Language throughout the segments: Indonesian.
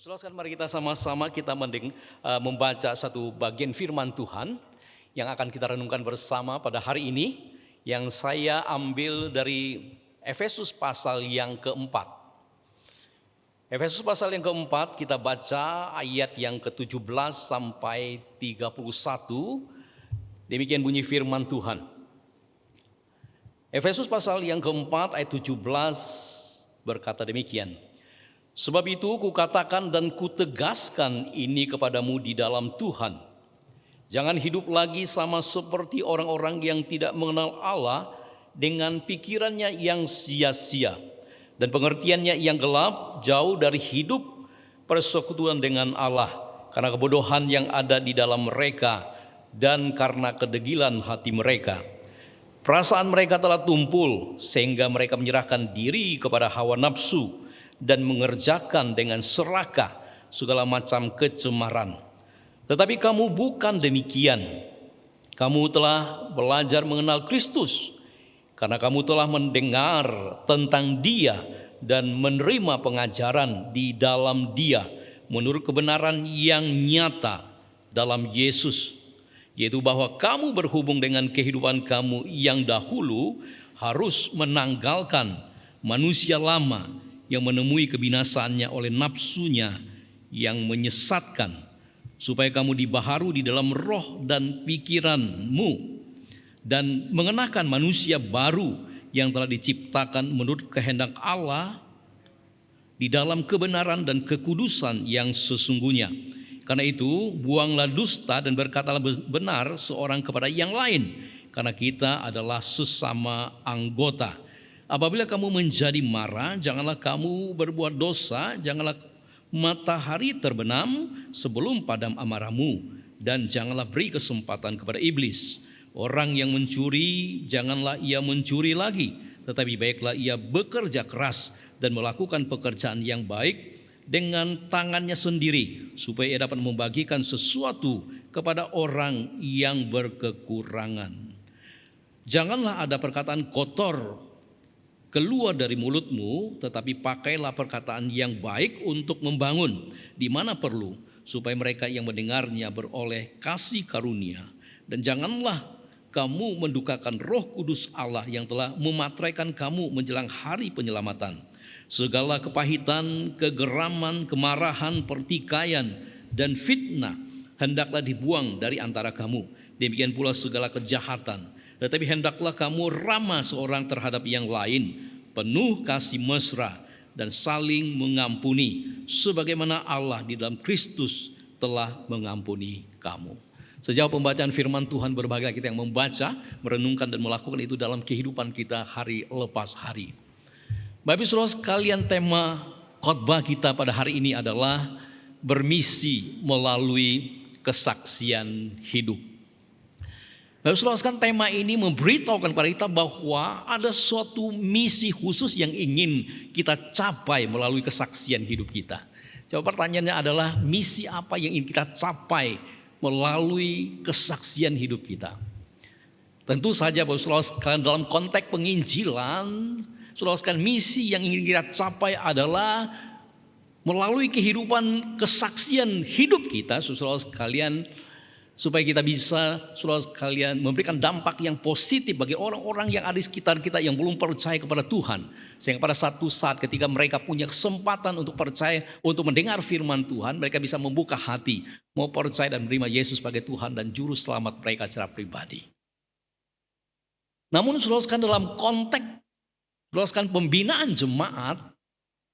Saudara, mari kita sama-sama membaca satu bagian firman Tuhan yang akan kita renungkan bersama pada hari ini, yang saya ambil dari Efesus pasal yang keempat. Efesus pasal yang keempat, kita baca ayat yang ke-17 sampai 31. Demikian bunyi firman Tuhan. Efesus pasal yang keempat ayat 17 berkata demikian. Sebab itu kukatakan dan kutegaskan ini kepadamu di dalam Tuhan. Jangan hidup lagi sama seperti orang-orang yang tidak mengenal Allah, dengan pikirannya yang sia-sia dan pengertiannya yang gelap, jauh dari hidup persekutuan dengan Allah, karena kebodohan yang ada di dalam mereka dan karena kedegilan hati mereka. Perasaan mereka telah tumpul sehingga mereka menyerahkan diri kepada hawa nafsu dan mengerjakan dengan serakah segala macam kecemaran. Tetapi kamu bukan demikian. Kamu telah belajar mengenal Kristus, karena kamu telah mendengar tentang Dia dan menerima pengajaran di dalam Dia menurut kebenaran yang nyata dalam Yesus, yaitu bahwa kamu berhubung dengan kehidupan kamu yang dahulu harus menanggalkan manusia lama yang menemui kebinasaannya oleh nafsunya yang menyesatkan, supaya kamu dibaharui di dalam roh dan pikiranmu, dan mengenakan manusia baru yang telah diciptakan menurut kehendak Allah di dalam kebenaran dan kekudusan yang sesungguhnya. Karena itu buanglah dusta dan berkatalah benar seorang kepada yang lain, karena kita adalah sesama anggota. Apabila kamu menjadi marah, janganlah kamu berbuat dosa, janganlah matahari terbenam sebelum padam amarahmu, dan janganlah beri kesempatan kepada iblis. Orang yang mencuri, janganlah ia mencuri lagi, tetapi baiklah ia bekerja keras dan melakukan pekerjaan yang baik dengan tangannya sendiri, supaya ia dapat membagikan sesuatu kepada orang yang berkekurangan. Janganlah ada perkataan kotor keluar dari mulutmu, tetapi pakailah perkataan yang baik untuk membangun di mana perlu, supaya mereka yang mendengarnya beroleh kasih karunia. Dan janganlah kamu mendukakan Roh Kudus Allah yang telah mematraikan kamu menjelang hari penyelamatan. Segala kepahitan, kegeraman, kemarahan, pertikaian, dan fitnah hendaklah dibuang dari antara kamu. Demikian pula segala kejahatan. Tetapi hendaklah kamu ramah seorang terhadap yang lain, penuh kasih mesra dan saling mengampuni, sebagaimana Allah di dalam Kristus telah mengampuni kamu. Sejauh pembacaan firman Tuhan, berbahagia kita yang membaca, merenungkan dan melakukan itu dalam kehidupan kita hari lepas hari. Bapak Saudara sekalian, tema khotbah kita pada hari ini adalah bermisi melalui kesaksian hidup. Bapak Saudara sekalian, tema ini memberitahukan kepada kita bahwa ada suatu misi khusus yang ingin kita capai melalui kesaksian hidup kita. Coba pertanyaannya adalah, misi apa yang ingin kita capai melalui kesaksian hidup kita? Tentu saja Bapak Saudara sekalian, dalam konteks penginjilan, Saudara sekalian, misi yang ingin kita capai adalah melalui kehidupan kesaksian hidup kita, saudara sekalian, supaya kita bisa, saudara sekalian, memberikan dampak yang positif bagi orang-orang yang ada di sekitar kita yang belum percaya kepada Tuhan. Sehingga pada satu saat ketika mereka punya kesempatan untuk percaya, untuk mendengar firman Tuhan, mereka bisa membuka hati, mau percaya dan menerima Yesus sebagai Tuhan dan Juru Selamat mereka secara pribadi. Namun saudara sekalian, dalam konteks saudara sekalian pembinaan jemaat,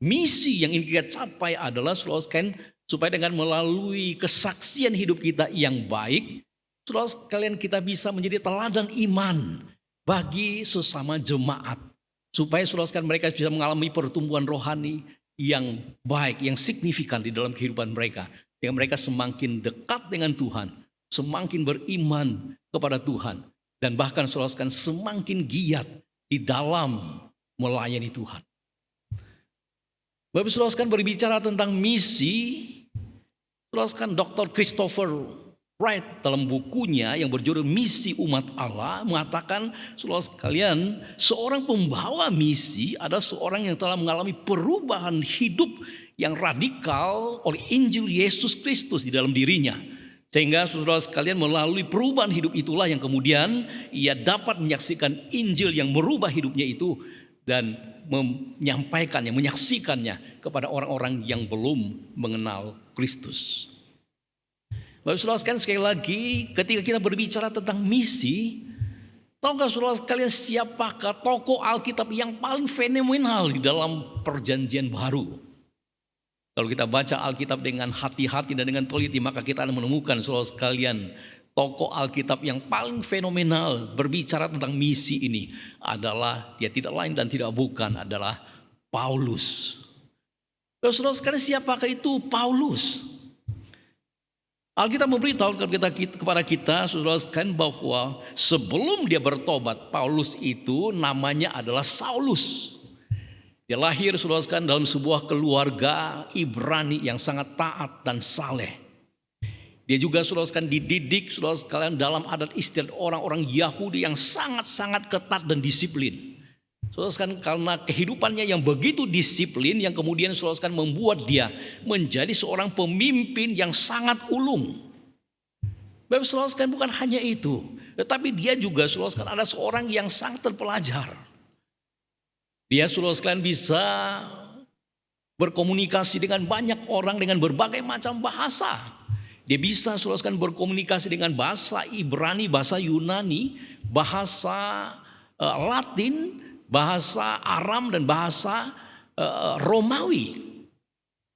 misi yang ingin kita capai adalah, saudara sekalian, supaya dengan melalui kesaksian hidup kita yang baik, saudara sekalian, kita bisa menjadi teladan iman bagi sesama jemaat. Supaya saudara sekalian, mereka bisa mengalami pertumbuhan rohani yang baik, yang signifikan di dalam kehidupan mereka. Dengan mereka semakin dekat dengan Tuhan, semakin beriman kepada Tuhan, dan bahkan saudara sekalian semakin giat di dalam melayani Tuhan. Bapak Saudara sekalian, berbicara tentang misi, Saudara sekalian, Dr. Christopher Wright dalam bukunya yang berjudul Misi Umat Allah mengatakan, saudara sekalian, seorang pembawa misi adalah seorang yang telah mengalami perubahan hidup yang radikal oleh Injil Yesus Kristus di dalam dirinya. Sehingga saudara sekalian melalui perubahan hidup itulah yang kemudian ia dapat menyaksikan Injil yang merubah hidupnya itu dan menyampaikannya, menyaksikannya kepada orang-orang yang belum mengenal Kristus. Bapak saudara sekalian, sekali lagi ketika kita berbicara tentang misi, tahukah saudara sekalian siapakah tokoh Alkitab yang paling fenomenal di dalam Perjanjian Baru? Kalau kita baca Alkitab dengan hati-hati dan dengan teliti, maka kita akan menemukan saudara sekalian tokoh Alkitab yang paling fenomenal berbicara tentang misi ini adalah dia tidak lain dan tidak bukan adalah Paulus. Saudara sekalian, siapakah itu Paulus? Alkitab memberitahu kepada kita saudara sekalian bahwa sebelum dia bertobat, Paulus itu namanya adalah Saulus. Dia lahir saudara sekalian dalam sebuah keluarga Ibrani yang sangat taat dan saleh. Dia juga saudara sekalian dididik saudara sekalian dalam adat istiadat orang-orang Yahudi yang sangat-sangat ketat dan disiplin. Saudara sekalian, karena kehidupannya yang begitu disiplin yang kemudian saudara sekalian membuat dia menjadi seorang pemimpin yang sangat ulung. Bapak saudara sekalian, bukan hanya itu, tetapi dia juga saudara sekalian ada seorang yang sangat terpelajar. Dia saudara sekalian bisa berkomunikasi dengan banyak orang dengan berbagai macam bahasa. Dia bisa saudara sekalian berkomunikasi dengan bahasa Ibrani, bahasa Yunani, bahasa Latin, bahasa Aram dan bahasa Romawi.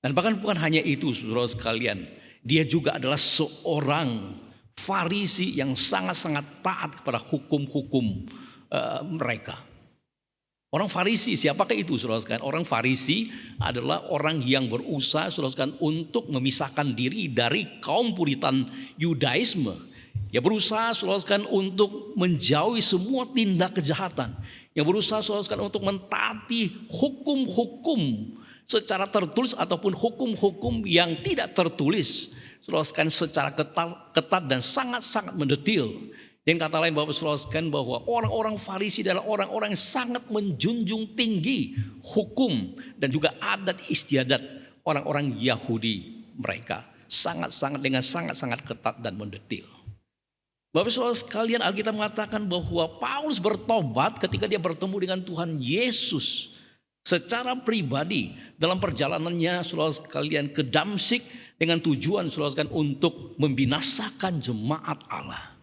Dan bahkan bukan hanya itu saudara sekalian, dia juga adalah seorang Farisi yang sangat-sangat taat kepada hukum-hukum mereka. Orang Farisi, siapakah itu saudara sekalian? Orang Farisi adalah orang yang berusaha saudara sekalian untuk memisahkan diri dari kaum Puritan Yudaisme. Dia berusaha saudara sekalian untuk menjauhi semua tindak kejahatan. Yang berusaha saudara sekalian untuk mentaati hukum-hukum secara tertulis ataupun hukum-hukum yang tidak tertulis. Saudara sekalian secara ketat dan sangat-sangat mendetil. Dengan kata lain Bapak saudara sekalian bahwa orang-orang Farisi adalah orang-orang yang sangat menjunjung tinggi hukum dan juga adat istiadat orang-orang Yahudi mereka. Dengan sangat-sangat ketat dan mendetil. Bapak saudara sekalian, Alkitab mengatakan bahwa Paulus bertobat ketika dia bertemu dengan Tuhan Yesus secara pribadi dalam perjalanannya saudara sekalian ke Damsyik dengan tujuan saudara sekalian untuk membinasakan jemaat Allah.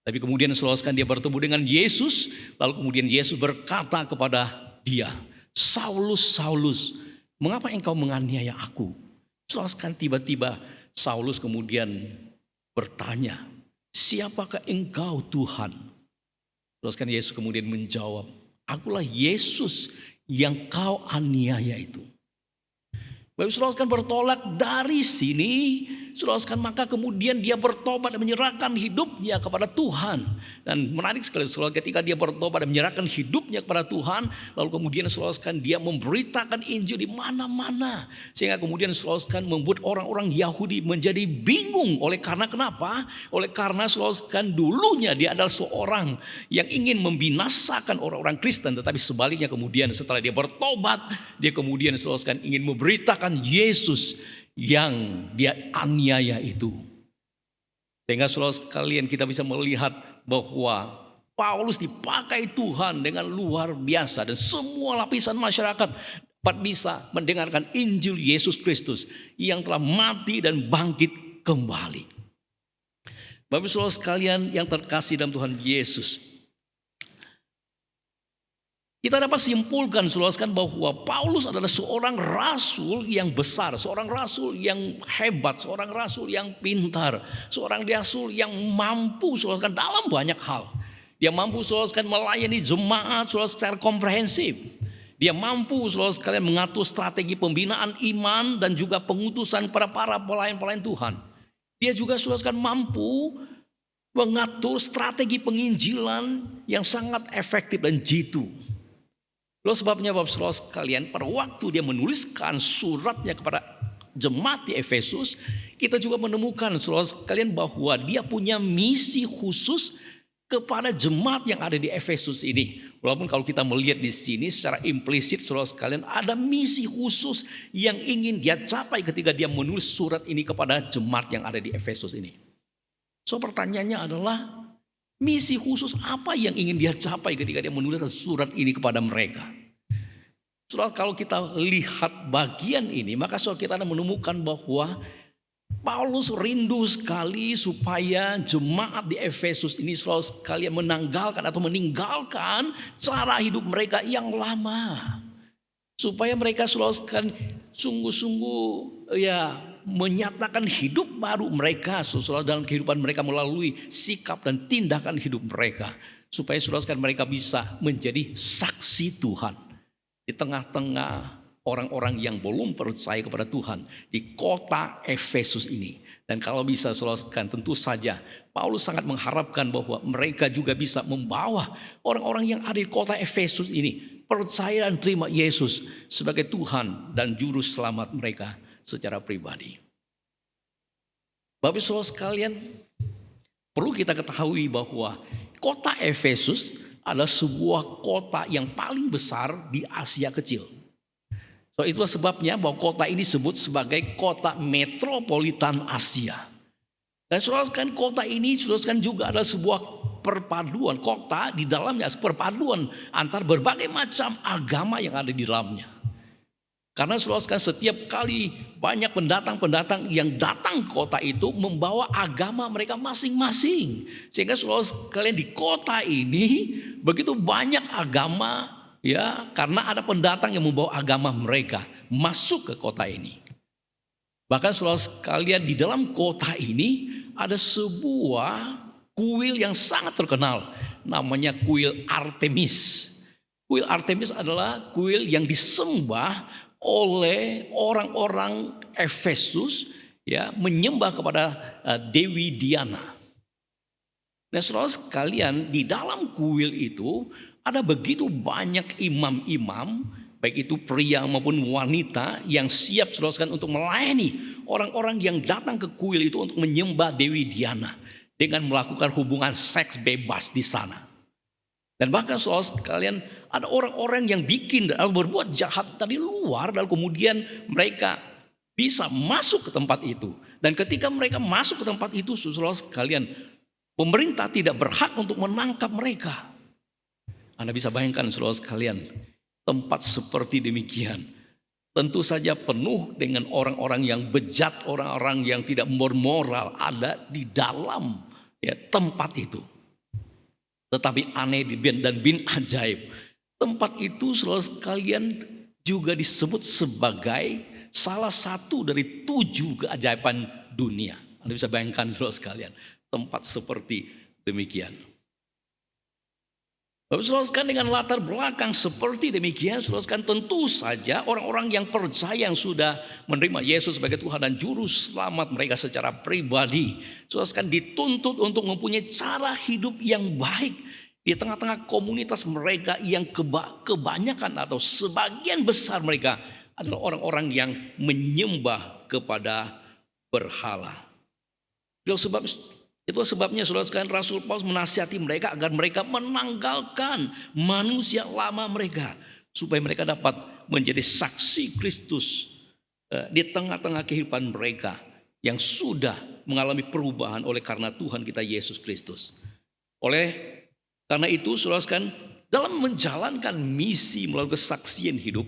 Tapi kemudian saudara sekalian dia bertemu dengan Yesus, lalu kemudian Yesus berkata kepada dia, Saulus, Saulus, mengapa engkau menganiaya aku? Saudara sekalian, tiba-tiba Saulus kemudian bertanya, siapakah engkau Tuhan? Saudara sekalian, Yesus kemudian menjawab, akulah Yesus yang kau aniaya itu. Bapak saudara sekalian bertolak dari sini, saudara sekalian maka kemudian dia bertobat dan menyerahkan hidupnya kepada Tuhan. Dan menarik sekali saudara, ketika dia bertobat dan menyerahkan hidupnya kepada Tuhan, lalu kemudian saudara sekalian dia memberitakan Injil di mana-mana, sehingga kemudian saudara sekalian membuat orang-orang Yahudi menjadi bingung. Oleh karena kenapa? Oleh karena saudara sekalian dulunya dia adalah seorang yang ingin membinasakan orang-orang Kristen, tetapi sebaliknya kemudian setelah dia bertobat, dia kemudian saudara sekalian ingin memberitakan Yesus yang dia aniaya itu. Sehingga saudara sekalian kita bisa melihat bahwa Paulus dipakai Tuhan dengan luar biasa. Dan semua lapisan masyarakat dapat bisa mendengarkan Injil Yesus Kristus yang telah mati dan bangkit kembali. Bapak saudara sekalian yang terkasih dalam Tuhan Yesus, kita dapat simpulkan saudara sekalian bahwa Paulus adalah seorang rasul yang besar, seorang rasul yang hebat, seorang rasul yang pintar, seorang rasul yang mampu saudara sekalian dalam banyak hal. Dia mampu saudara sekalian melayani jemaat saudara secara komprehensif. Dia mampu saudara sekalian mengatur strategi pembinaan iman dan juga pengutusan para pelayan-pelayan Tuhan. Dia juga saudara sekalian mampu mengatur strategi penginjilan yang sangat efektif dan jitu. Lalu sebabnya Bapak saudara sekalian, pada waktu dia menuliskan suratnya kepada jemaat di Efesus, kita juga menemukan saudara sekalian bahwa dia punya misi khusus kepada jemaat yang ada di Efesus ini. Walaupun kalau kita melihat di sini secara implisit saudara sekalian ada misi khusus yang ingin dia capai ketika dia menulis surat ini kepada jemaat yang ada di Efesus ini. So pertanyaannya adalah misi khusus apa yang ingin dia capai ketika dia menulis surat ini kepada mereka. Saudara, kalau kita lihat bagian ini maka saudara kita akan menemukan bahwa Paulus rindu sekali supaya jemaat di Efesus ini saudara sekalian menanggalkan atau meninggalkan cara hidup mereka yang lama. Supaya mereka saudara sekalian sungguh-sungguh menyatakan hidup baru mereka saudara dalam kehidupan mereka melalui sikap dan tindakan hidup mereka. Supaya saudara sekalian mereka bisa menjadi saksi Tuhan di tengah-tengah orang-orang yang belum percaya kepada Tuhan di kota Efesus ini. Dan kalau bisa saudara, tentu saja Paulus sangat mengharapkan bahwa mereka juga bisa membawa orang-orang yang ada di kota Efesus ini percaya dan terima Yesus sebagai Tuhan dan Juru Selamat mereka secara pribadi. Bapak saudara sekalian, perlu kita ketahui bahwa kota Efesus adalah sebuah kota yang paling besar di Asia Kecil. So, itulah sebabnya bahwa kota ini disebut sebagai kota metropolitan Asia. Dan saudara sekalian, kota ini saudara sekalian juga adalah sebuah perpaduan kota di dalamnya, perpaduan antar berbagai macam agama yang ada di dalamnya. Karena saudara sekalian setiap kali banyak pendatang-pendatang yang datang ke kota itu membawa agama mereka masing-masing. Sehingga saudara sekalian di kota ini begitu banyak agama. Ya, karena ada pendatang yang membawa agama mereka masuk ke kota ini. Bahkan saudara sekalian di dalam kota ini ada sebuah kuil yang sangat terkenal. Namanya kuil Artemis. Kuil Artemis adalah kuil yang disembah oleh orang-orang Efesus, ya, menyembah kepada Dewi Diana. Nah saudara sekalian di dalam kuil itu ada begitu banyak imam-imam, baik itu pria maupun wanita yang siap saudara sekalian untuk melayani orang-orang yang datang ke kuil itu untuk menyembah Dewi Diana dengan melakukan hubungan seks bebas di sana. Dan bahkan saudara sekalian ada orang-orang yang bikin dan berbuat jahat dari luar dan kemudian mereka bisa masuk ke tempat itu. Dan ketika mereka masuk ke tempat itu saudara sekalian, pemerintah tidak berhak untuk menangkap mereka. Anda bisa bayangkan saudara sekalian, tempat seperti demikian tentu saja penuh dengan orang-orang yang bejat, orang-orang yang tidak bermoral ada di dalam tempat itu. Tetapi aneh dan bin ajaib, tempat itu saudara sekalian juga disebut sebagai salah satu dari 7 keajaiban dunia. Anda bisa bayangkan saudara sekalian, tempat seperti demikian. Bapak saudara sekalian, dengan latar belakang seperti demikian, saudara sekalian tentu saja orang-orang yang percaya yang sudah menerima Yesus sebagai Tuhan dan Juru Selamat mereka secara pribadi, saudara sekalian dituntut untuk mempunyai cara hidup yang baik di tengah-tengah komunitas mereka yang kebanyakan atau sebagian besar mereka adalah orang-orang yang menyembah kepada berhala. Itulah sebabnya saudara sekalian Rasul Paulus menasihati mereka agar mereka menanggalkan manusia lama mereka. Supaya mereka dapat menjadi saksi Kristus di tengah-tengah kehidupan mereka yang sudah mengalami perubahan oleh karena Tuhan kita Yesus Kristus. Oleh karena itu saudara sekalian dalam menjalankan misi melalui kesaksian hidup,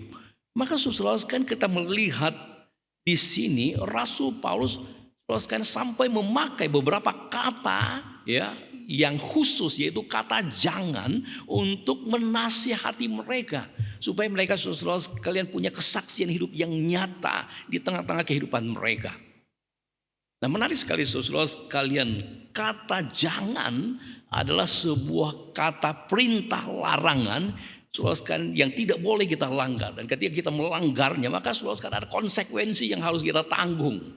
maka saudara sekalian kita melihat di sini Rasul Paulus sampai memakai beberapa kata yang khusus, yaitu kata jangan, untuk menasihati mereka supaya mereka saudara sekalian punya kesaksian hidup yang nyata di tengah-tengah kehidupan mereka. Nah menarik sekali saudara sekalian, kata jangan adalah sebuah kata perintah larangan saudara sekalian yang tidak boleh kita langgar, dan ketika kita melanggarnya maka saudara sekalian ada konsekuensi yang harus kita tanggung.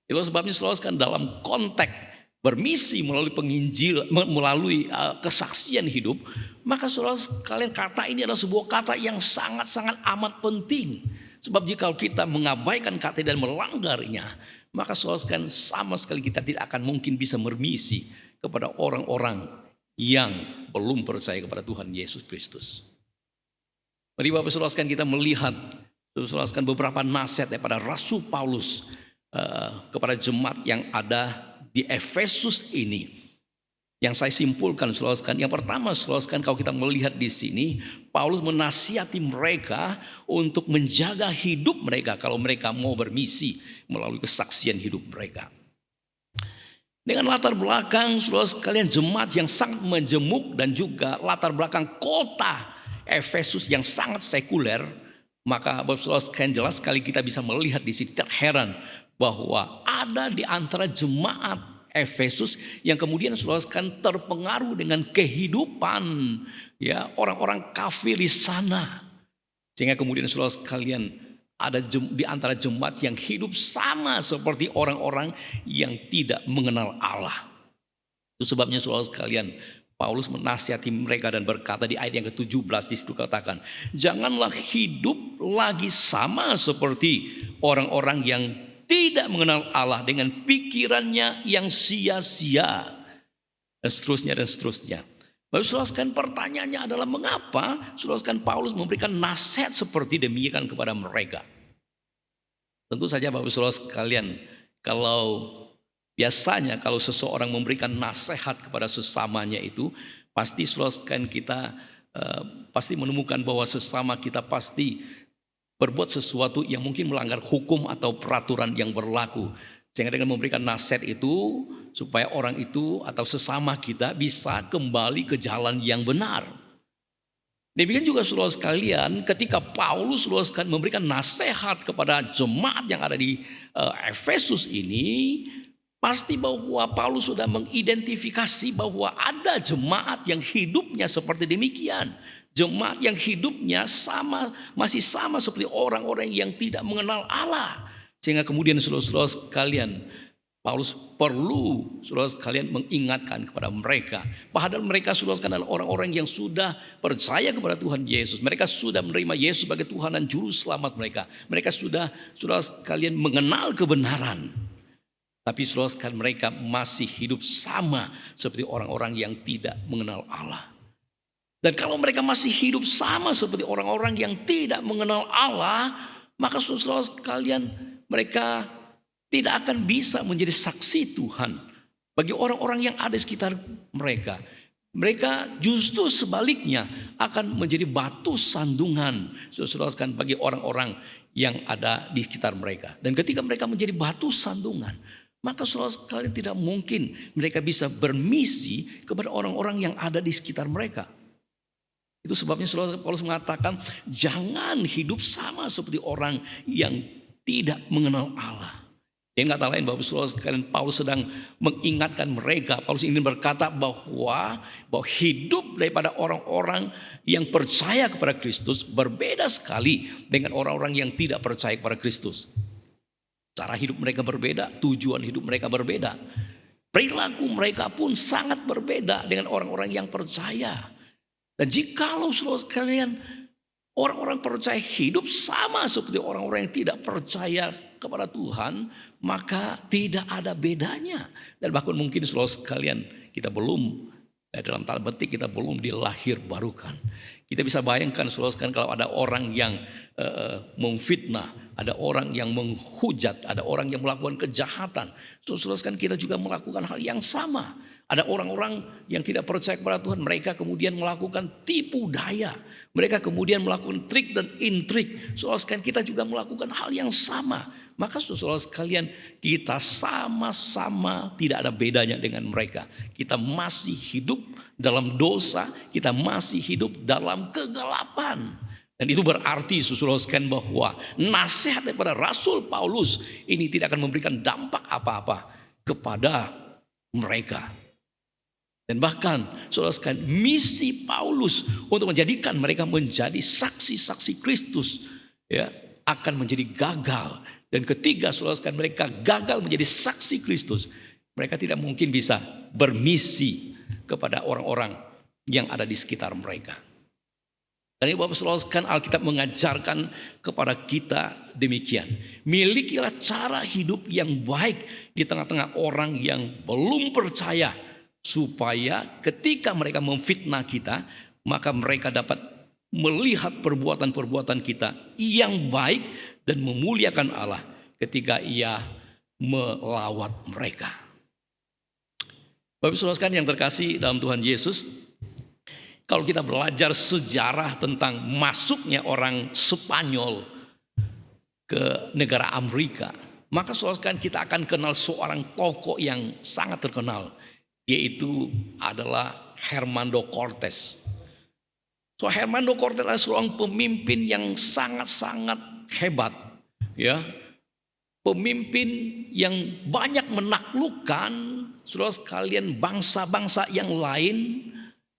Itu sebabnya saudara sekalian dalam konteks bermisi melalui kesaksian hidup, maka saudara sekalian kata ini adalah sebuah kata yang sangat-sangat amat penting. Sebab jika kita mengabaikan kata dan melanggarnya, maka saudara sekalian sama sekali kita tidak akan mungkin bisa bermisi kepada orang-orang yang belum percaya kepada Tuhan Yesus Kristus. Mari Bapak Saudara sekalian kita melihat beberapa nasihat daripada Rasul Paulus kepada jemaat yang ada di Efesus ini. Yang saya simpulkan saudara sekalian, yang pertama saudara sekalian, kalau kita melihat di sini, Paulus menasihati mereka untuk menjaga hidup mereka kalau mereka mau bermisi melalui kesaksian hidup mereka. Dengan latar belakang saudara sekalian jemaat yang sangat menjemuk dan juga latar belakang kota Efesus yang sangat sekuler, maka Bapak saudara sekalian jelas sekali kita bisa melihat di sini, tidak heran bahwa ada di antara jemaat Efesus yang kemudian saudara sekalian terpengaruh dengan kehidupan ya orang-orang kafir di sana. Sehingga kemudian saudara sekalian ada di antara jemaat yang hidup sama seperti orang-orang yang tidak mengenal Allah. Itu sebabnya saudara sekalian Paulus menasihati mereka dan berkata di ayat yang ke-17 di situ katakan, janganlah hidup lagi sama seperti orang-orang yang tidak mengenal Allah dengan pikirannya yang sia-sia dan seterusnya dan seterusnya. Bapak saudara sekalian, pertanyaannya adalah mengapa saudara sekalian Paulus memberikan nasihat seperti demikian kepada mereka? Tentu saja Bapak saudara sekalian, biasanya kalau seseorang memberikan nasihat kepada sesamanya itu pasti saudara sekalian kita pasti menemukan bahwa sesama kita pasti berbuat sesuatu yang mungkin melanggar hukum atau peraturan yang berlaku. Sehingga dengan memberikan nasihat itu supaya orang itu atau sesama kita bisa kembali ke jalan yang benar. Demikian juga saudara sekalian ketika Paulus saudara sekalian memberikan nasihat kepada jemaat yang ada di Efesus ini, pasti bahwa Paulus sudah mengidentifikasi bahwa ada jemaat yang hidupnya seperti demikian. Jemaat yang hidupnya masih sama seperti orang-orang yang tidak mengenal Allah. Sehingga kemudian saudara-saudara sekalian, Paulus perlu saudara sekalian mengingatkan kepada mereka. Padahal mereka saudara sekalian adalah orang-orang yang sudah percaya kepada Tuhan Yesus. Mereka sudah menerima Yesus sebagai Tuhan dan Juru Selamat mereka. Mereka sudah saudara sekalian mengenal kebenaran. Tapi saudara sekalian mereka masih hidup sama seperti orang-orang yang tidak mengenal Allah. Dan kalau mereka masih hidup sama seperti orang-orang yang tidak mengenal Allah, maka saudara sekalian mereka tidak akan bisa menjadi saksi Tuhan bagi orang-orang yang ada di sekitar mereka. Mereka justru sebaliknya akan menjadi batu sandungan saudara sekalian bagi orang-orang yang ada di sekitar mereka. Dan ketika mereka menjadi batu sandungan, maka saudara sekalian tidak mungkin mereka bisa bermisi kepada orang-orang yang ada di sekitar mereka. Itu sebabnya saudara Paulus mengatakan jangan hidup sama seperti orang yang tidak mengenal Allah. Dengan kata lain Bapak saudara sekalian, Paulus sedang mengingatkan mereka. Paulus ingin berkata bahwa hidup daripada orang-orang yang percaya kepada Kristus berbeda sekali dengan orang-orang yang tidak percaya kepada Kristus. Cara hidup mereka berbeda, tujuan hidup mereka berbeda. Perilaku mereka pun sangat berbeda dengan orang-orang yang percaya. Dan jikalau saudara sekalian orang-orang percaya hidup sama seperti orang-orang yang tidak percaya kepada Tuhan, maka tidak ada bedanya. Dan bahkan mungkin saudara sekalian kita belum, dalam tanda petik kita belum dilahir barukan. Kita bisa bayangkan saudara sekalian kalau ada orang yang memfitnah, ada orang yang menghujat, ada orang yang melakukan kejahatan. Saudara sekalian kita juga melakukan hal yang sama. Ada orang-orang yang tidak percaya kepada Tuhan, mereka kemudian melakukan tipu daya. Mereka kemudian melakukan trik dan intrik. Saudara sekalian kita juga melakukan hal yang sama. Maka saudara sekalian kita sama-sama tidak ada bedanya dengan mereka. Kita masih hidup dalam dosa, kita masih hidup dalam kegelapan. Dan itu berarti saudara sekalian bahwa nasihat daripada Rasul Paulus ini tidak akan memberikan dampak apa-apa kepada mereka. Dan bahkan saudara sekalian misi Paulus untuk menjadikan mereka menjadi saksi-saksi Kristus ya akan menjadi gagal. Dan ketiga saudara sekalian mereka gagal menjadi saksi Kristus, mereka tidak mungkin bisa bermisi kepada orang-orang yang ada di sekitar mereka. Dan ini Bapak saudara sekalian Alkitab mengajarkan kepada kita demikian. Milikilah cara hidup yang baik di tengah-tengah orang yang belum percaya. supaya ketika mereka memfitnah kita, maka mereka dapat melihat perbuatan-perbuatan kita yang baik dan memuliakan Allah ketika Ia melawat mereka. Bapak Saudara sekalian yang terkasih dalam Tuhan Yesus, kalau kita belajar sejarah tentang masuknya orang Spanyol ke negara Amerika, maka saudara sekalian kita akan kenal seorang tokoh yang sangat terkenal, yaitu adalah Hernando Cortés. So Hernando Cortés adalah seorang pemimpin yang sangat-sangat hebat, ya. Pemimpin yang banyak menaklukkan saudara sekalian bangsa-bangsa yang lain,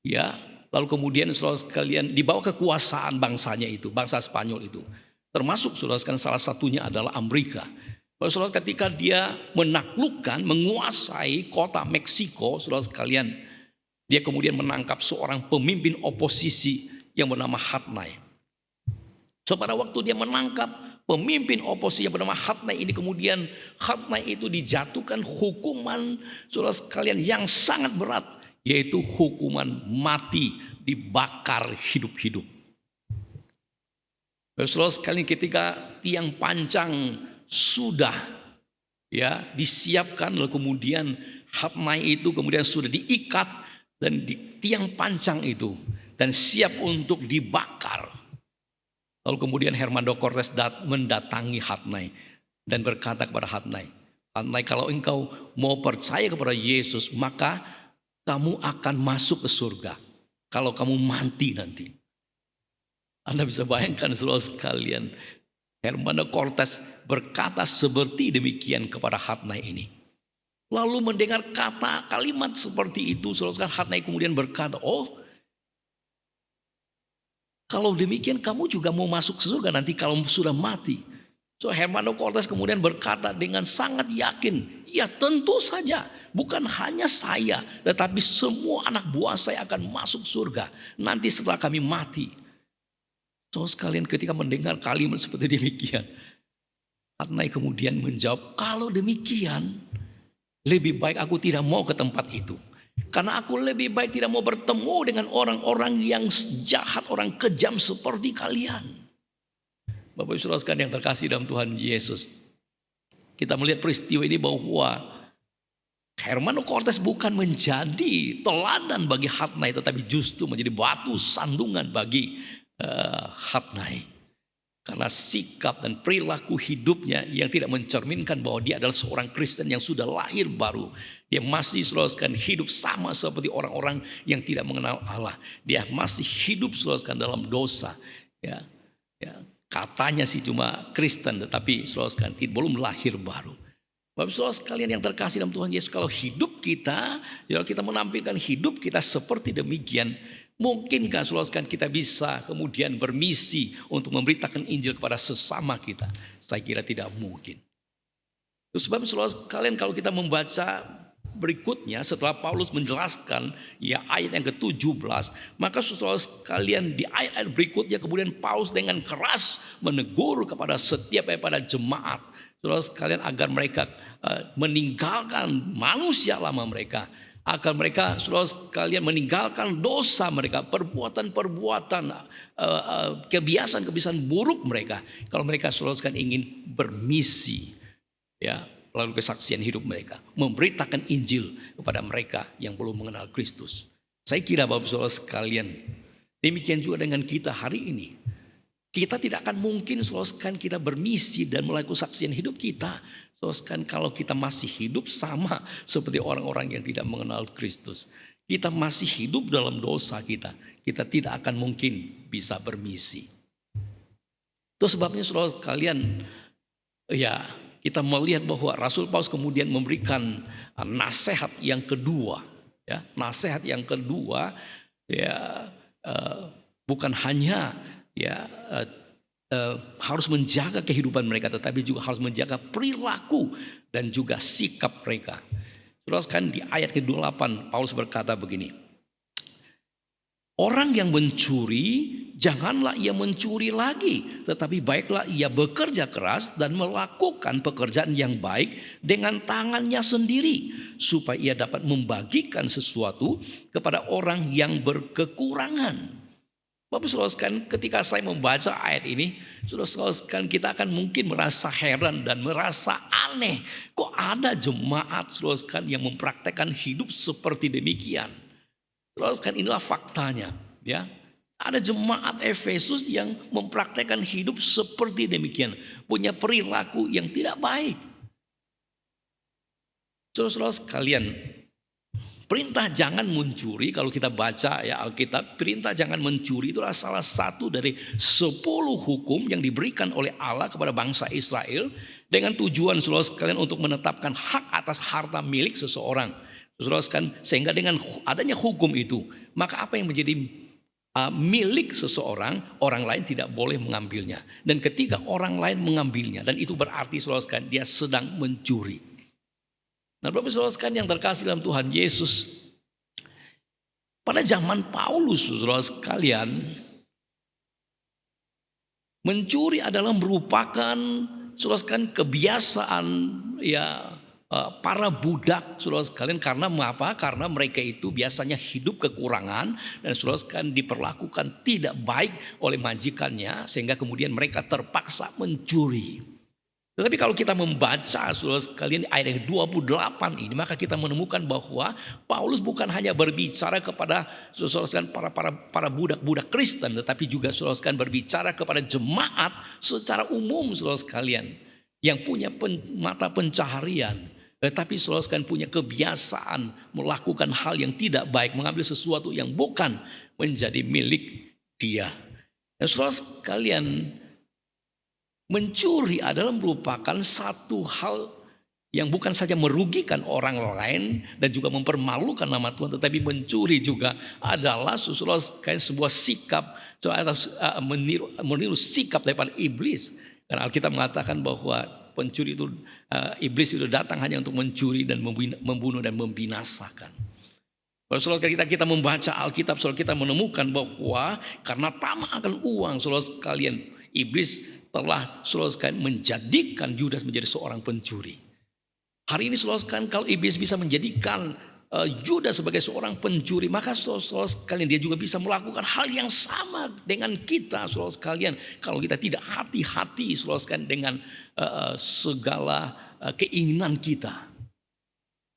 ya. Lalu kemudian saudara sekalian di bawah kekuasaan bangsanya itu, bangsa Spanyol itu. Termasuk saudara sekalian salah satunya adalah Amerika. Saudara ketika dia menaklukkan, menguasai kota Meksiko, saudara sekalian, dia kemudian menangkap seorang pemimpin oposisi yang bernama Hatnai. So pada waktu dia menangkap pemimpin oposisi yang bernama Hatnai ini, kemudian Hatnai itu dijatuhkan hukuman saudara sekalian yang sangat berat, yaitu hukuman mati, dibakar hidup-hidup. Saudara sekalian ketika tiang pancang sudah ya disiapkan, lalu kemudian Hatnai itu kemudian sudah diikat dan di tiang pancang itu dan siap untuk dibakar. Lalu kemudian Hernando Cortés mendatangi Hatnai dan berkata kepada Hatnai, Hatnai, kalau engkau mau percaya kepada Yesus, maka kamu akan masuk ke surga. Kalau kamu mati nanti. Anda bisa bayangkan saudara sekalian, Hernando Cortés berkata seperti demikian kepada Hatnai ini. Lalu mendengar kalimat seperti itu, saudara sekalian, Hatnai kemudian berkata, oh, kalau demikian kamu juga mau masuk ke surga nanti kalau sudah mati. So Hernando Cortés kemudian berkata dengan sangat yakin, ya tentu saja, bukan hanya saya, tetapi semua anak buah saya akan masuk surga nanti setelah kami mati. So sekalian ketika mendengar kalimat seperti demikian, Hatnai kemudian menjawab, kalau demikian lebih baik aku tidak mau ke tempat itu. Karena aku lebih baik tidak mau bertemu dengan orang-orang yang jahat, orang kejam seperti kalian. Bapak Ibu Saudara sekalian yang terkasih dalam Tuhan Yesus, kita melihat peristiwa ini bahwa Hernando Cortés bukan menjadi teladan bagi Hatnai, tetapi justru menjadi batu sandungan bagi Hatnai. Karena sikap dan perilaku hidupnya yang tidak mencerminkan bahwa dia adalah seorang Kristen yang sudah lahir baru. Dia masih saudara hidup sama seperti orang-orang yang tidak mengenal Allah. Dia masih hidup saudara dalam dosa. Ya, katanya sih cuma Kristen, tetapi saudara belum lahir baru. Bapak saudara sekalian yang terkasih dalam Tuhan Yesus, kalau hidup kita, kalau kita menampilkan hidup kita seperti demikian, mungkinkah saudara kita bisa kemudian bermisi untuk memberitakan Injil kepada sesama kita? Saya kira tidak mungkin. Sebab saudara sekalian kalau kita membaca berikutnya setelah Paulus menjelaskan ya ayat yang ke-17, maka saudara sekalian di ayat-ayat berikutnya kemudian Paulus dengan keras menegur kepada setiap daripada jemaat, saudara sekalian, agar mereka meninggalkan manusia lama mereka, agar mereka saudara sekalian meninggalkan dosa mereka, perbuatan-perbuatan, kebiasaan-kebiasaan buruk mereka. Kalau mereka saudara sekalian ingin bermisi, ya, lalu kesaksian hidup mereka, memberitakan Injil kepada mereka yang belum mengenal Kristus. Saya kira Bapak saudara sekalian, demikian juga dengan kita hari ini. Kita tidak akan mungkin saudara sekalian kita bermisi dan melakukan kesaksian hidup kita, saudara sekalian, kalau kita masih hidup sama seperti orang-orang yang tidak mengenal Kristus. Kita masih hidup dalam dosa kita tidak akan mungkin bisa bermisi. Itu sebabnya saudara sekalian, ya, kita melihat bahwa Rasul Paulus kemudian memberikan nasihat yang kedua, ya, nasihat yang kedua, ya, bukan hanya ya harus menjaga kehidupan mereka, tetapi juga harus menjaga perilaku dan juga sikap mereka. Saudara sekalian, di ayat ke-28 Paulus berkata begini, Orang yang mencuri, janganlah ia mencuri lagi, tetapi baiklah ia bekerja keras dan melakukan pekerjaan yang baik dengan tangannya sendiri, supaya ia dapat membagikan sesuatu kepada orang yang berkekurangan. Bapak saudara sekalian, ketika saya membaca ayat ini, saudara sekalian, kita akan mungkin merasa heran dan merasa aneh. Kok ada jemaat saudara sekalian yang mempraktekkan hidup seperti demikian? Saudara sekalian, inilah faktanya, ya. Ada jemaat Efesus yang mempraktekkan hidup seperti demikian, punya perilaku yang tidak baik. Saudara sekalian, perintah jangan mencuri, kalau kita baca ya Alkitab, perintah jangan mencuri itu adalah salah satu dari 10 hukum yang diberikan oleh Allah kepada bangsa Israel dengan tujuan saudara sekalian untuk menetapkan hak atas harta milik seseorang. Saudara sekalian, sehingga dengan adanya hukum itu, maka apa yang menjadi milik seseorang, orang lain tidak boleh mengambilnya. Dan ketika orang lain mengambilnya, dan itu berarti saudara sekalian dia sedang mencuri. Nah, Bapak saudara sekalian yang terkasih dalam Tuhan Yesus, pada zaman Paulus saudara sekalian, mencuri adalah merupakan saudara sekalian kebiasaan ya para budak saudara sekalian. Karena mengapa? Karena mereka itu biasanya hidup kekurangan dan saudara sekalian diperlakukan tidak baik oleh majikannya, sehingga kemudian mereka terpaksa mencuri. Tetapi kalau kita membaca saudara sekalian ayat yang 28 ini, maka kita menemukan bahwa Paulus bukan hanya berbicara kepada saudara sekalian para budak-budak Kristen, tetapi juga saudara sekalian berbicara kepada jemaat secara umum saudara sekalian yang punya mata pencaharian. Tetapi saudara sekalian punya kebiasaan melakukan hal yang tidak baik, mengambil sesuatu yang bukan menjadi milik dia. Dan saudara sekalian, mencuri adalah merupakan satu hal yang bukan saja merugikan orang lain dan juga mempermalukan nama Tuhan, tetapi mencuri juga adalah saudara sekalian sebuah sikap meniru sikap daripada iblis. Karena Alkitab mengatakan bahwa pencuri itu, iblis itu datang hanya untuk mencuri dan membunuh dan membinasakan. Kalau saudara kita membaca Alkitab, saudara kita menemukan bahwa karena tamak akan uang, saudara sekalian, iblis telah saudara sekalian menjadikan Yudas menjadi seorang pencuri. Hari ini saudara sekalian, kalau iblis bisa menjadikan Yudas sebagai seorang pencuri, maka saudara sekalian dia juga bisa melakukan hal yang sama dengan kita saudara sekalian. Kalau kita tidak hati-hati saudara sekalian dengan segala keinginan kita.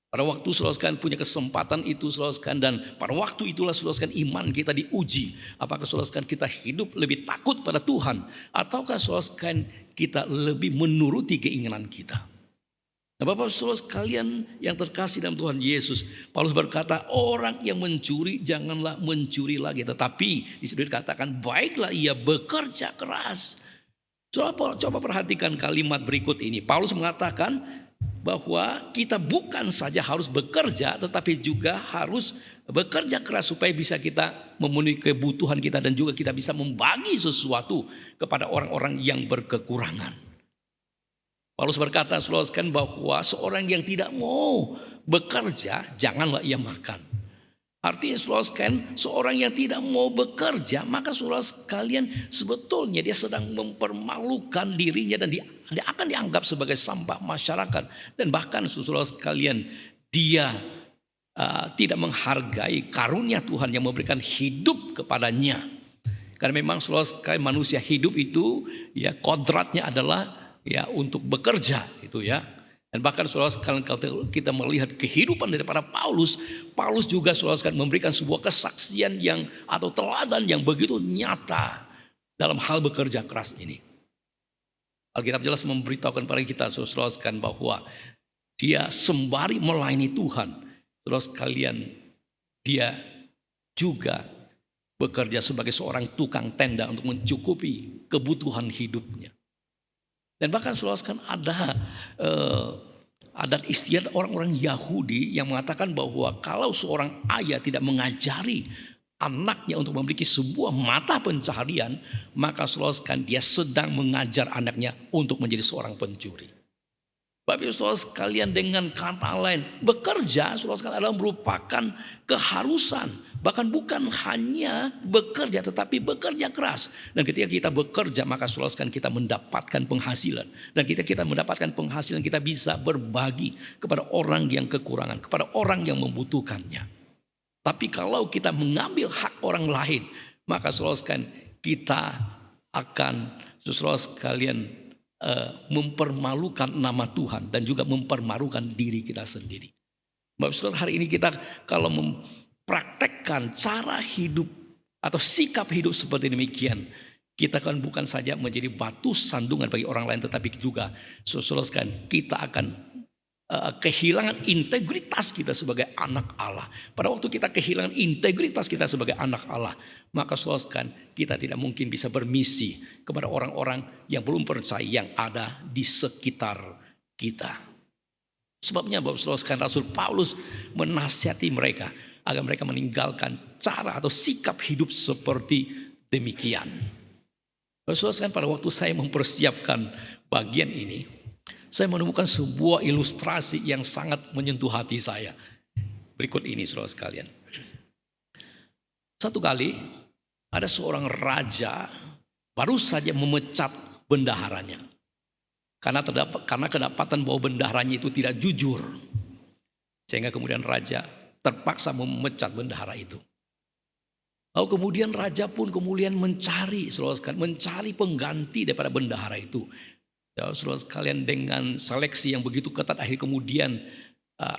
Pada waktu saudara sekalian punya kesempatan itu saudara sekalian, dan pada waktu itulah saudara sekalian iman kita diuji. Apakah saudara sekalian kita hidup lebih takut pada Tuhan, ataukah saudara sekalian kita lebih menuruti keinginan kita? Nah, Bapak saudara sekalian yang terkasih dalam Tuhan Yesus, Paulus berkata, orang yang mencuri janganlah mencuri lagi, tetapi di situ dikatakan baiklah ia bekerja keras. Coba perhatikan kalimat berikut ini. Paulus mengatakan bahwa kita bukan saja harus bekerja, tetapi juga harus bekerja keras supaya bisa kita memenuhi kebutuhan kita dan juga kita bisa membagi sesuatu kepada orang-orang yang berkekurangan. Paulus berkata saudara sekalian bahwa seorang yang tidak mau bekerja janganlah ia makan. Artinya saudara sekalian, seorang yang tidak mau bekerja, maka saudara sekalian sebetulnya dia sedang mempermalukan dirinya dan dia akan dianggap sebagai sampah masyarakat. Dan bahkan saudara sekalian, dia tidak menghargai karunia Tuhan yang memberikan hidup kepadanya. Karena memang saudara sekalian, manusia hidup itu ya kodratnya adalah ya untuk bekerja itu ya. Dan bahkan saudara sekalian, kalau kita melihat kehidupan daripada Paulus juga saudara sekalian memberikan sebuah kesaksian yang atau teladan yang begitu nyata dalam hal bekerja keras ini. Alkitab jelas memberitahukan kepada kita saudara sekalian bahwa dia sembari melayani Tuhan, saudara sekalian, dia juga bekerja sebagai seorang tukang tenda untuk mencukupi kebutuhan hidupnya. Dan bahkan saudara sekalian ada adat istiadat orang-orang Yahudi yang mengatakan bahwa kalau seorang ayah tidak mengajari anaknya untuk memiliki sebuah mata pencaharian, maka saudara sekalian dia sedang mengajar anaknya untuk menjadi seorang pencuri. Bapak Ibu saudara sekalian, dengan kata lain, bekerja saudara sekalian adalah merupakan keharusan. Bahkan bukan hanya bekerja, tetapi bekerja keras. Dan ketika kita bekerja, maka saudara sekalian kita mendapatkan penghasilan. Dan kita mendapatkan penghasilan, kita bisa berbagi kepada orang yang kekurangan, kepada orang yang membutuhkannya. Tapi kalau kita mengambil hak orang lain, maka saudara sekalian kita akan saudara sekalian mempermalukan nama Tuhan dan juga mempermalukan diri kita sendiri. Bapak Saudara, hari ini kita kalau mempraktekkan cara hidup atau sikap hidup seperti demikian, kita kan bukan saja menjadi batu sandungan bagi orang lain, tetapi juga saudara sekalian kita akan kehilangan integritas kita sebagai anak Allah. Pada waktu kita kehilangan integritas kita sebagai anak Allah, maka saudara kita tidak mungkin bisa bermisi kepada orang-orang yang belum percaya yang ada di sekitar kita. Sebabnya Bapak saudara, Rasul Paulus menasihati mereka agar mereka meninggalkan cara atau sikap hidup seperti demikian. Bapak saudara, pada waktu saya mempersiapkan bagian ini, saya menemukan sebuah ilustrasi yang sangat menyentuh hati saya. Berikut ini saudara sekalian. Satu kali ada seorang raja baru saja memecat bendaharanya. Karena kedapatan bahwa bendaharanya itu tidak jujur. Sehingga kemudian raja terpaksa memecat bendahara itu. Lalu kemudian raja pun kemudian mencari pengganti daripada bendahara itu. Ya, saudara sekalian, dengan seleksi yang begitu ketat, akhir kemudian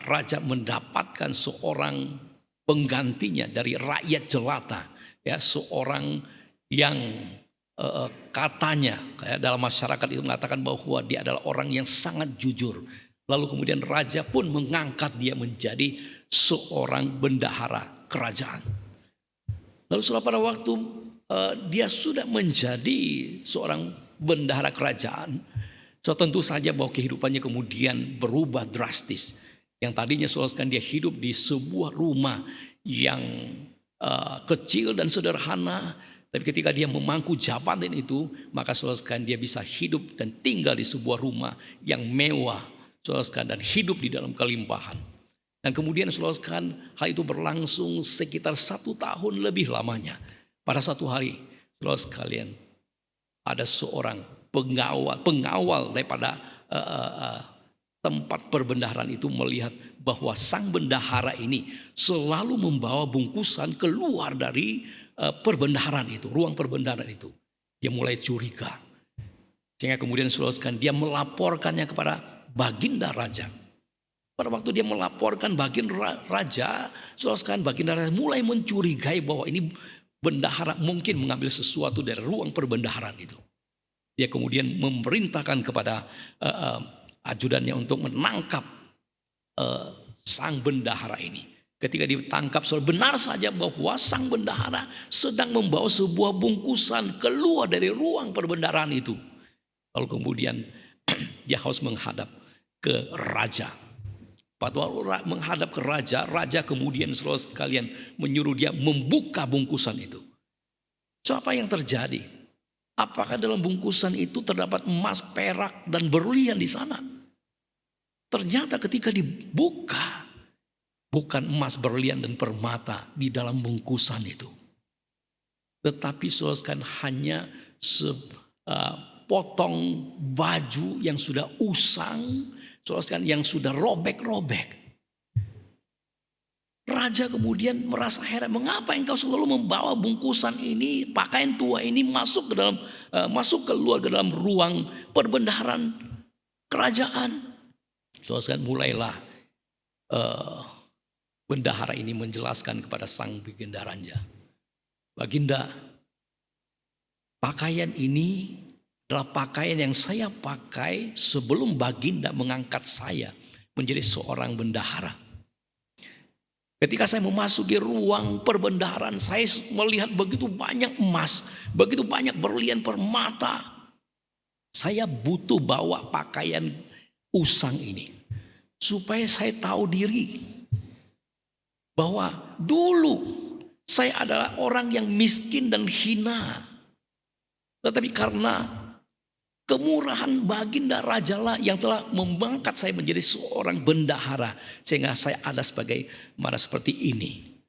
raja mendapatkan seorang penggantinya dari rakyat jelata, ya, seorang yang katanya dalam masyarakat itu mengatakan bahwa dia adalah orang yang sangat jujur. Lalu kemudian raja pun mengangkat dia menjadi seorang bendahara kerajaan. Lalu setelah pada waktu dia sudah menjadi seorang bendahara kerajaan, so tentu saja bahwa kehidupannya kemudian berubah drastis. Yang tadinya saudara dia hidup di sebuah rumah yang kecil dan sederhana, tapi ketika dia memangku jabatan itu, maka saudara dia bisa hidup dan tinggal di sebuah rumah yang mewah, saudara, dan hidup di dalam kelimpahan. Dan kemudian saudara, hal itu berlangsung sekitar 1 tahun lebih lamanya. Pada satu hari, saudara sekalian, ada seorang pengawal daripada tempat perbendaharaan itu melihat bahwa sang bendahara ini selalu membawa bungkusan keluar dari perbendaharaan itu, ruang perbendaharaan itu. Dia mulai curiga, sehingga kemudian saudara dia melaporkannya kepada baginda raja. Pada waktu dia melaporkan baginda raja, saudara baginda raja mulai mencurigai bahwa ini bendahara mungkin mengambil sesuatu dari ruang perbendaharaan itu. Dia kemudian memerintahkan kepada ajudannya untuk menangkap sang bendahara ini. Ketika ditangkap, benar saja bahwa sang bendahara sedang membawa sebuah bungkusan keluar dari ruang perbendaharaan itu. Lalu kemudian dia harus menghadap ke raja. Pada waktu menghadap ke raja, raja kemudian saudara sekalian menyuruh dia membuka bungkusan itu. So, apa yang terjadi? Apakah dalam bungkusan itu terdapat emas, perak, dan berlian di sana? Ternyata ketika dibuka, bukan emas, berlian, dan permata di dalam bungkusan itu. Tetapi saudara hanya sepotong baju yang sudah usang, saudara yang sudah robek-robek. Raja kemudian merasa heran, mengapa engkau selalu membawa bungkusan ini, pakaian tua ini masuk keluar ke dalam ruang perbendaharaan kerajaan. Saudara, mulailah bendahara ini menjelaskan kepada sang baginda raja, baginda, pakaian ini adalah pakaian yang saya pakai sebelum baginda mengangkat saya menjadi seorang bendahara. Ketika saya memasuki ruang perbendaharaan, saya melihat begitu banyak emas, begitu banyak berlian permata. Saya butuh bawa pakaian usang ini supaya saya tahu diri bahwa dulu saya adalah orang yang miskin dan hina. Tetapi karena Kemurahan baginda raja lah yang telah mengangkat saya menjadi seorang bendahara. Sehingga saya ada sebagai mana seperti ini.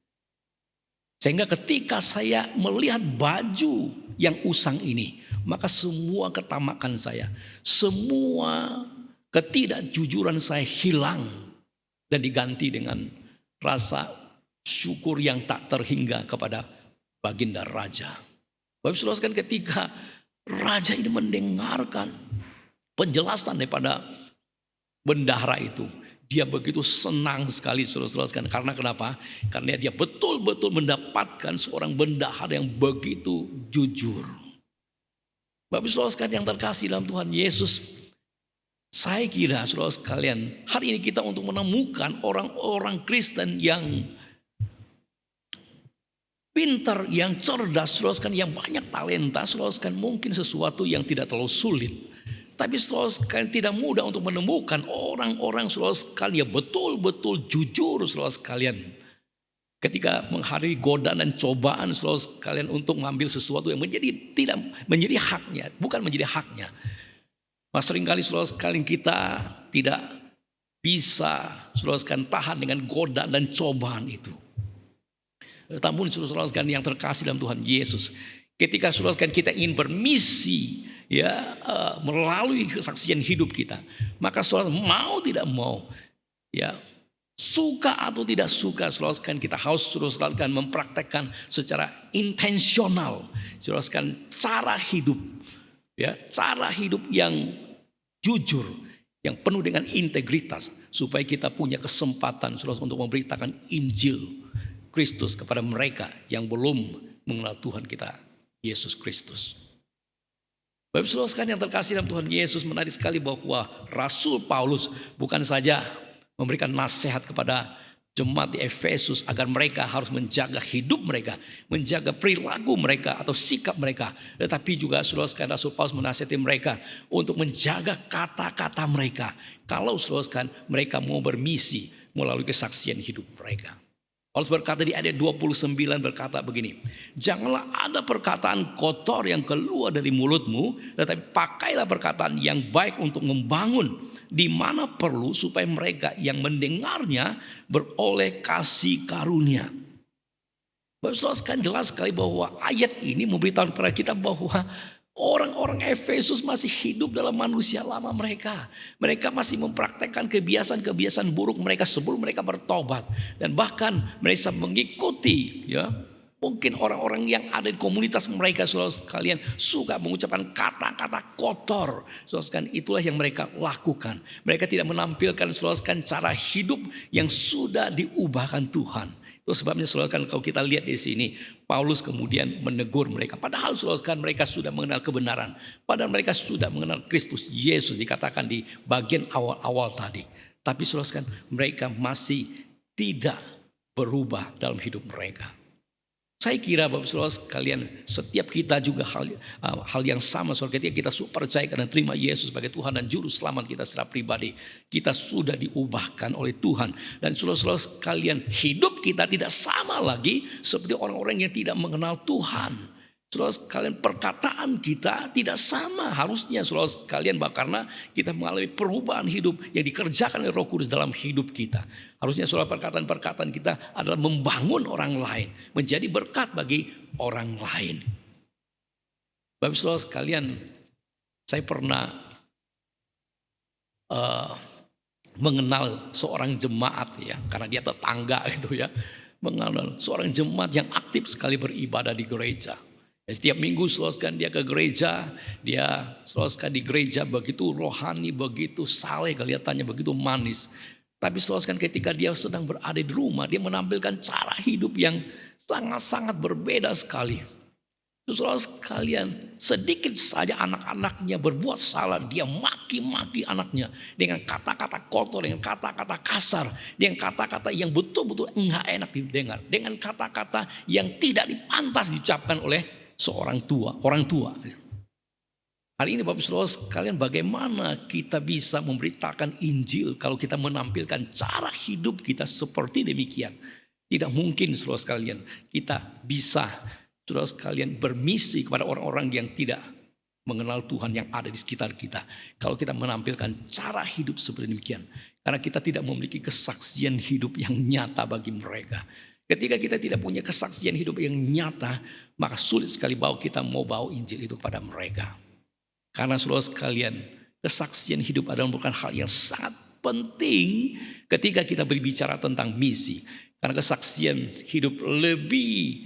Sehingga ketika saya melihat baju yang usang ini, maka semua ketamakan saya, semua ketidakjujuran saya hilang dan diganti dengan rasa syukur yang tak terhingga kepada baginda raja. Bapak Saudara sekalian, ketika raja ini mendengarkan penjelasan daripada bendahara itu, dia begitu senang sekali, saudara-saudara sekalian. Karena kenapa? Karena dia betul-betul mendapatkan seorang bendahara yang begitu jujur. Bapak saudara sekalian yang terkasih dalam Tuhan Yesus, saya kira saudara sekalian, hari ini kita untuk menemukan orang-orang Kristen yang pintar, yang cerdas, saudara sekalian, yang banyak talenta, saudara sekalian, mungkin sesuatu yang tidak terlalu sulit. Tapi saudara sekalian, tidak mudah untuk menemukan orang-orang saudara sekalian yang betul-betul jujur, saudara sekalian. Ketika menghadapi godaan dan cobaan saudara sekalian untuk mengambil sesuatu yang tidak menjadi haknya, bukan menjadi haknya. Mas seringkali saudara sekalian kita tidak bisa saudara sekalian tahan dengan godaan dan cobaan itu. Namun saudara sekalian yang terkasih dalam Tuhan Yesus, ketika saudara sekalian kita ingin bermisi ya melalui kesaksian hidup kita, maka saudara mau tidak mau ya, suka atau tidak suka, saudara sekalian kita harus saudara sekalian mempraktekkan secara intensional saudara sekalian cara hidup ya, cara hidup yang jujur, yang penuh dengan integritas, supaya kita punya kesempatan saudara untuk memberitakan Injil Kristus kepada mereka yang belum mengenal Tuhan kita Yesus Kristus. Bapak saudara sekalian yang terkasih dalam Tuhan Yesus, menarik sekali bahwa Rasul Paulus bukan saja memberikan nasihat kepada jemaat di Efesus agar mereka harus menjaga hidup mereka, menjaga perilaku mereka atau sikap mereka, tetapi juga saudara sekalian Rasul Paulus menasihati mereka untuk menjaga kata-kata mereka kalau saudara sekalian mereka mau bermisi melalui kesaksian hidup mereka. Paulus berkata di ayat 29 berkata begini, janganlah ada perkataan kotor yang keluar dari mulutmu, tetapi pakailah perkataan yang baik untuk membangun di mana perlu, supaya mereka yang mendengarnya beroleh kasih karunia. Bapak saudara sekalian, jelas sekali bahwa ayat ini memberitahu kepada kita bahwa orang-orang Efesus masih hidup dalam manusia lama mereka. Mereka masih mempraktekkan kebiasaan-kebiasaan buruk mereka sebelum mereka bertobat. Dan bahkan mereka mengikuti ya, mungkin orang-orang yang ada di komunitas mereka, saudara sekalian, suka mengucapkan kata-kata kotor. Saudara sekalian, itulah yang mereka lakukan. Mereka tidak menampilkan, saudara sekalian, cara hidup yang sudah diubahkan Tuhan. Itu sebabnya saudara, kalau kita lihat di sini, Paulus kemudian menegur mereka. Padahal saudara, mereka sudah mengenal kebenaran. Padahal mereka sudah mengenal Kristus Yesus, dikatakan di bagian awal-awal tadi. Tapi saudara, mereka masih tidak berubah dalam hidup mereka. Saya kira Bapak saudara sekalian, setiap kita juga hal yang sama. Ketika kita percaya dan terima Yesus sebagai Tuhan dan Juru Selamat kita secara pribadi, kita sudah diubahkan oleh Tuhan. Dan saudara sekalian, hidup kita tidak sama lagi seperti orang-orang yang tidak mengenal Tuhan. Saudara sekalian, perkataan kita tidak sama harusnya saudara sekalian, karena kita mengalami perubahan hidup yang dikerjakan oleh Roh Kudus dalam hidup kita. Harusnya saudara, perkataan-perkataan kita adalah membangun orang lain, menjadi berkat bagi orang lain. Bapak saudara sekalian, saya pernah mengenal seorang jemaat ya, karena dia tetangga gitu ya, mengenal seorang jemaat yang aktif sekali beribadah di gereja. Setiap minggu saudara dia ke gereja, dia saudara di gereja begitu rohani, begitu saleh, kelihatannya begitu manis. Tapi saudara ketika dia sedang berada di rumah, dia menampilkan cara hidup yang sangat-sangat berbeda sekali. Saudara sekalian, sedikit saja anak-anaknya berbuat salah, dia maki-maki anaknya dengan kata-kata kotor, dengan kata-kata kasar, dengan kata-kata yang betul-betul enggak enak didengar, dengan kata-kata yang tidak dipantas diucapkan oleh seorang orang tua. Hari ini Bapak saudara sekalian, bagaimana kita bisa memberitakan Injil kalau kita menampilkan cara hidup kita seperti demikian? Tidak mungkin saudara sekalian kita bisa saudara sekalian bermisi kepada orang-orang yang tidak mengenal Tuhan yang ada di sekitar kita. Kalau kita menampilkan cara hidup seperti demikian. Karena kita tidak memiliki kesaksian hidup yang nyata bagi mereka. Ketika kita tidak punya kesaksian hidup yang nyata, maka sulit sekali bahwa kita mau bawa Injil itu kepada mereka. Karena saudara sekalian, kesaksian hidup adalah merupakan hal yang sangat penting ketika kita berbicara tentang misi. Karena kesaksian hidup lebih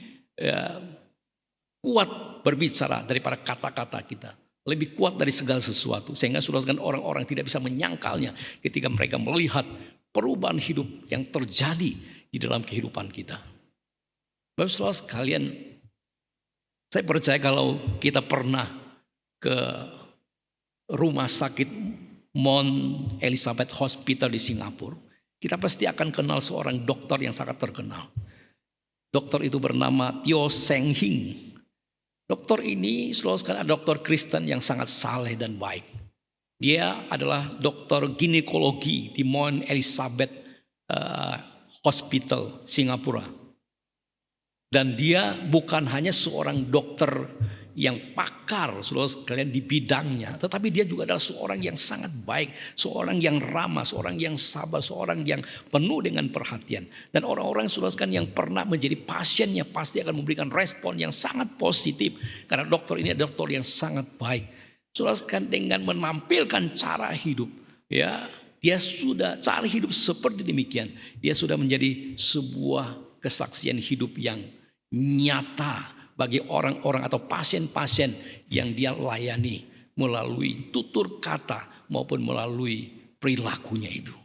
kuat berbicara daripada kata-kata kita. Lebih kuat dari segala sesuatu. Sehingga saudara sekalian, orang-orang tidak bisa menyangkalnya ketika mereka melihat perubahan hidup yang terjadi di dalam kehidupan kita. Bapak saudara sekalian, saya percaya kalau kita pernah ke rumah sakit Mount Elizabeth Hospital di Singapura, kita pasti akan kenal seorang dokter yang sangat terkenal. Dokter itu bernama Teo Seng Hing. Dokter ini saudara sekalian adalah dokter Kristen yang sangat saleh dan baik. Dia adalah dokter ginekologi di Mount Elizabeth Hospital Singapura. Dan dia bukan hanya seorang dokter yang pakar saudara sekalian di bidangnya, tetapi dia juga adalah seorang yang sangat baik, seorang yang ramah, seorang yang sabar, seorang yang penuh dengan perhatian. Dan orang-orang saudara sekalian yang pernah menjadi pasiennya pasti akan memberikan respon yang sangat positif, karena dokter ini adalah dokter yang sangat baik. Saudara sekalian dengan menampilkan cara hidup, ya, dia sudah cara hidup seperti demikian, dia sudah menjadi sebuah kesaksian hidup yang nyata bagi orang-orang atau pasien-pasien yang dia layani melalui tutur kata maupun melalui perilakunya itu.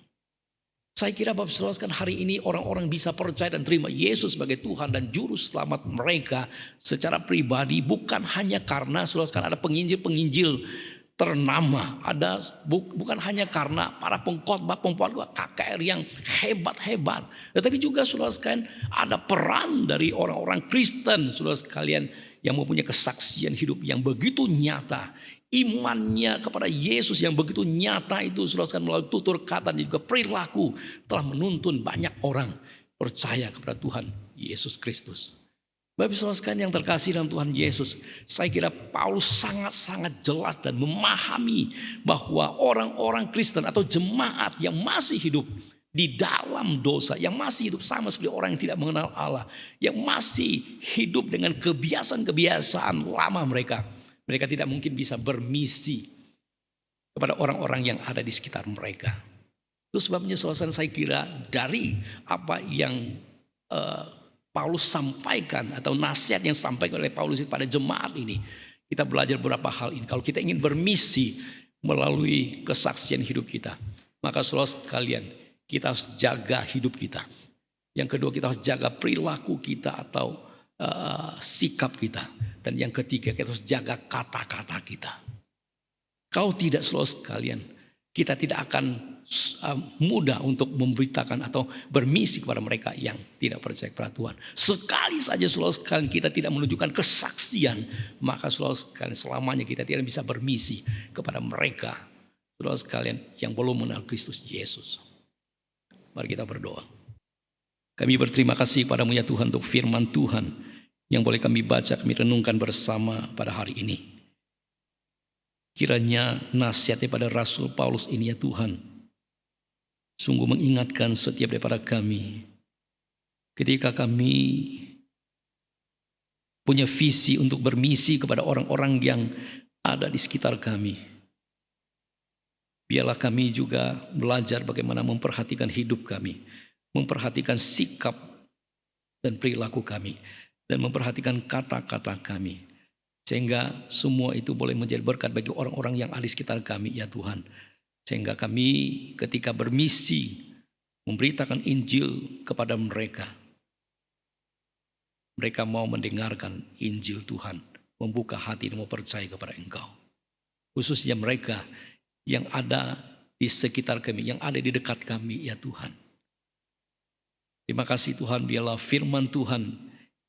Saya kira Bapak saudara sekalian, hari ini orang-orang bisa percaya dan terima Yesus sebagai Tuhan dan Juru Selamat mereka secara pribadi, bukan hanya karena saudara sekalian ada penginjil-penginjil ternama, bukan hanya karena para pengkhotbah KKR yang hebat-hebat, tetapi juga saudara sekalian ada peran dari orang-orang Kristen saudara sekalian yang mempunyai kesaksian hidup yang begitu nyata, imannya kepada Yesus yang begitu nyata itu saudara sekalian melalui tutur kata dan juga perilaku telah menuntun banyak orang percaya kepada Tuhan Yesus Kristus. Bapak saudara sekalian yang terkasih dalam Tuhan Yesus, saya kira Paulus sangat-sangat jelas dan memahami bahwa orang-orang Kristen atau jemaat yang masih hidup di dalam dosa, yang masih hidup sama seperti orang yang tidak mengenal Allah, yang masih hidup dengan kebiasaan-kebiasaan lama mereka tidak mungkin bisa bermisi kepada orang-orang yang ada di sekitar mereka. Itu sebabnya saudara saya kira dari apa yang Paulus sampaikan atau nasihat yang disampaikan oleh Paulus pada jemaat ini, kita belajar beberapa hal ini. Kalau kita ingin bermisi melalui kesaksian hidup kita, maka saudara sekalian kita harus jaga hidup kita. Yang kedua, kita harus jaga perilaku kita atau sikap kita. Dan yang ketiga, kita harus jaga kata-kata kita. Kalau tidak saudara sekalian, kita tidak akan mudah untuk memberitakan atau bermisi kepada mereka yang tidak percaya kepada Tuhan. Sekali saja saudara sekalian kita tidak menunjukkan kesaksian, maka saudara sekalian selamanya kita tidak bisa bermisi kepada mereka saudara sekalian yang belum mengenal Kristus Yesus. Mari kita berdoa. Kami berterima kasih padamu ya Tuhan untuk firman Tuhan yang boleh kami baca, kami renungkan bersama pada hari ini. Kiranya nasihatnya pada Rasul Paulus ini ya Tuhan sungguh mengingatkan setiap daripada kami ketika kami punya visi untuk bermisi kepada orang-orang yang ada di sekitar kami. Biarlah kami juga belajar bagaimana memperhatikan hidup kami, memperhatikan sikap dan perilaku kami, dan memperhatikan kata-kata kami. Sehingga semua itu boleh menjadi berkat bagi orang-orang yang ada di sekitar kami ya Tuhan. Sehingga kami ketika bermisi memberitakan Injil kepada mereka, mereka mau mendengarkan Injil Tuhan, membuka hati dan mau percaya kepada Engkau. Khususnya mereka yang ada di sekitar kami, yang ada di dekat kami ya Tuhan. Terima kasih Tuhan, biarlah firman Tuhan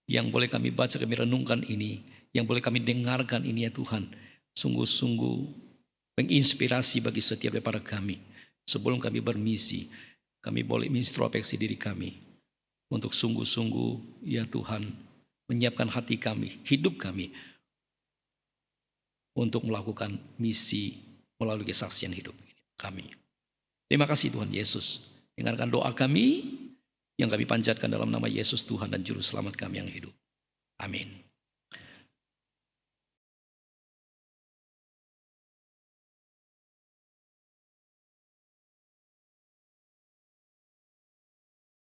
yang boleh kami baca, kami renungkan ini, yang boleh kami dengarkan ini ya Tuhan, sungguh-sungguh menginspirasi bagi setiap daripada kami. Sebelum kami bermisi, kami boleh introspeksi diri kami untuk sungguh-sungguh ya Tuhan menyiapkan hati kami, hidup kami untuk melakukan misi melalui kesaksian hidup kami. Terima kasih Tuhan Yesus. Dengarkan doa kami yang kami panjatkan dalam nama Yesus Tuhan dan Juru Selamat kami yang hidup. Amin.